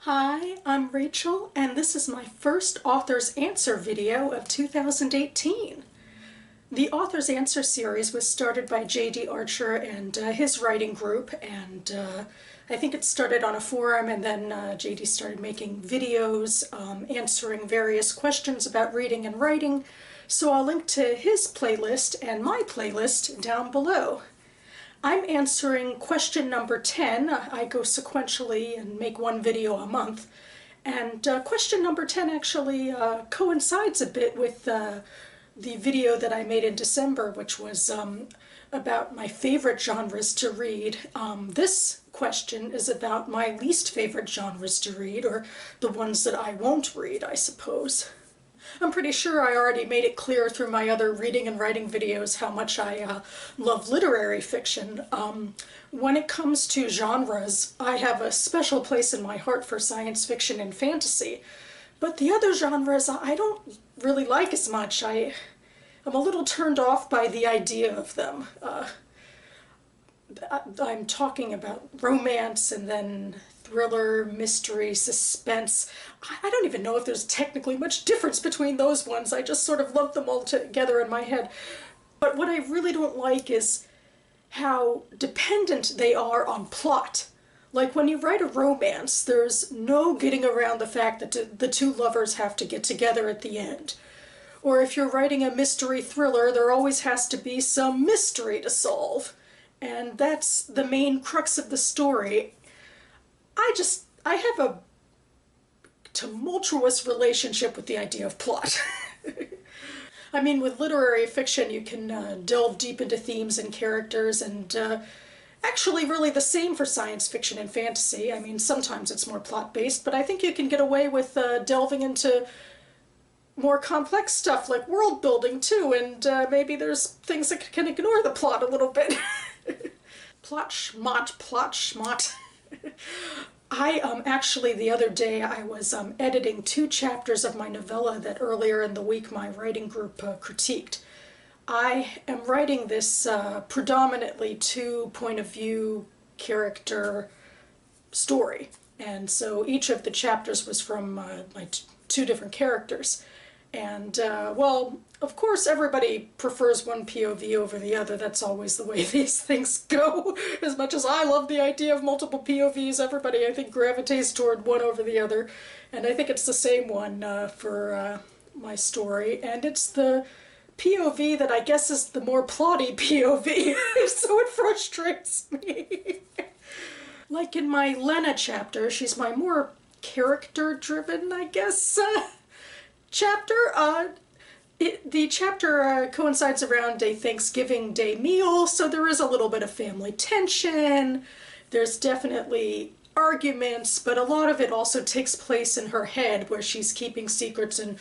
Hi, I'm Rachel, and this is my first Author's Answer video of 2018. The Author's Answer series was started by J.D. Archer and his writing group, and I think it started on a forum, and then J.D. started making videos answering various questions about reading and writing, so I'll link to his playlist and my playlist down below. I'm answering question number 10. I go sequentially and make one video a month. And question number 10 actually coincides a bit with the video that I made in December, which was about my favorite genres to read. This question is about my least favorite genres to read, or the ones that I won't read, I suppose. I'm pretty sure I already made it clear through my other reading and writing videos how much I love literary fiction. When it comes to genres, I have a special place in my heart for science fiction and fantasy, but the other genres I don't really like as much. I'm a little turned off by the idea of them. I'm talking about romance and then thriller, mystery, suspense. I don't even know if there's technically much difference between those ones. I just sort of lump them all together in my head. But what I really don't like is how dependent they are on plot. Like when you write a romance, there's no getting around the fact that the two lovers have to get together at the end. Or if you're writing a mystery thriller, there always has to be some mystery to solve. And that's the main crux of the story. I have a tumultuous relationship with the idea of plot. I mean, with literary fiction, you can delve deep into themes and characters, and actually really the same for science fiction and fantasy. I mean, sometimes it's more plot-based, but I think you can get away with delving into more complex stuff like world building too, and maybe there's things that can ignore the plot a little bit. Plot schmott, plot schmott. Actually the other day I was editing 2 chapters of my novella that earlier in the week my writing group critiqued. I am writing this predominantly 2 point of view character story, and so each of the chapters was from my 2 different characters. And, well, of course everybody prefers one POV over the other. That's always the way these things go. As much as I love the idea of multiple POVs, everybody, I think, gravitates toward one over the other. And I think it's the same one for my story. And it's the POV that I guess is the more plotty POV, so it frustrates me. Like in my Lena chapter, she's my more character-driven, I guess, chapter. The chapter coincides around a Thanksgiving Day meal, so there is a little bit of family tension. There's definitely arguments, but a lot of it also takes place in her head, where she's keeping secrets and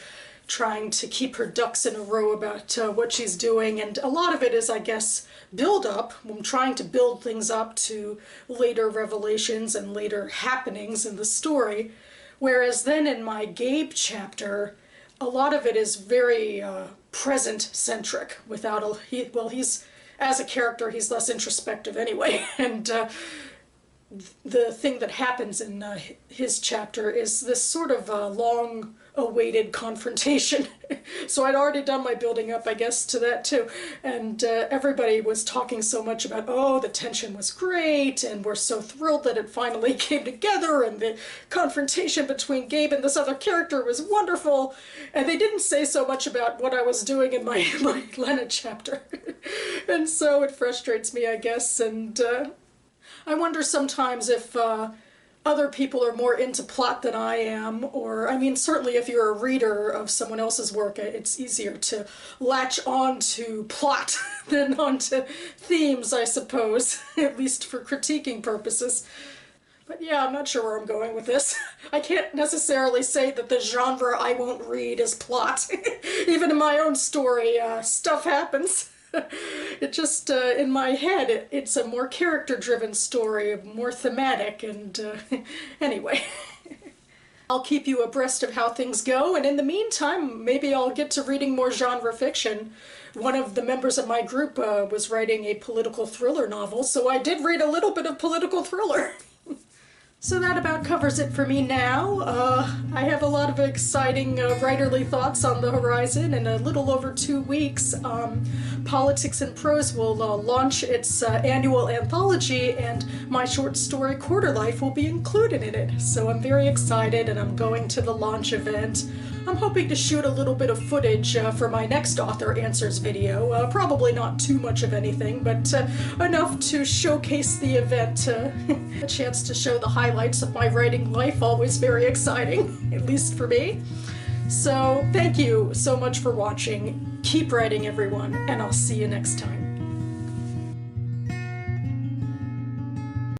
trying to keep her ducks in a row about what she's doing. And a lot of it is, I guess, build-up. I'm trying to build things up to later revelations and later happenings in the story. Whereas then in my Gabe chapter, a lot of it is very present-centric, without a... well, he's, as a character, he's less introspective anyway, and the thing that happens in his chapter is this sort of long-awaited confrontation. So I'd already done my building up, I guess, to that too, and everybody was talking so much about, oh, the tension was great, and we're so thrilled that it finally came together, and the confrontation between Gabe and this other character was wonderful, and they didn't say so much about what I was doing in my Lena chapter. And so it frustrates me, I guess, and I wonder sometimes if other people are more into plot than I am, or, I mean, certainly if you're a reader of someone else's work, it's easier to latch on to plot than onto themes, I suppose, at least for critiquing purposes. But yeah, I'm not sure where I'm going with this. I can't necessarily say that the genre I won't read is plot. Even in my own story, stuff happens. It just, in my head, it's a more character-driven story, more thematic, and anyway. I'll keep you abreast of how things go, and in the meantime, maybe I'll get to reading more genre fiction. One of the members of my group was writing a political thriller novel, so I did read a little bit of political thriller. So that about covers it for me now. I have a lot of exciting writerly thoughts on the horizon. In a little over 2 weeks, Politics and Prose will launch its annual anthology, and my short story Quarter Life will be included in it. So I'm very excited, and I'm going to the launch event. I'm hoping to shoot a little bit of footage for my next Author Answers video. Probably not too much of anything, but enough to showcase the event. A chance to show the highlights of my writing life, always very exciting, at least for me. So thank you so much for watching. Keep writing, everyone, and I'll see you next time.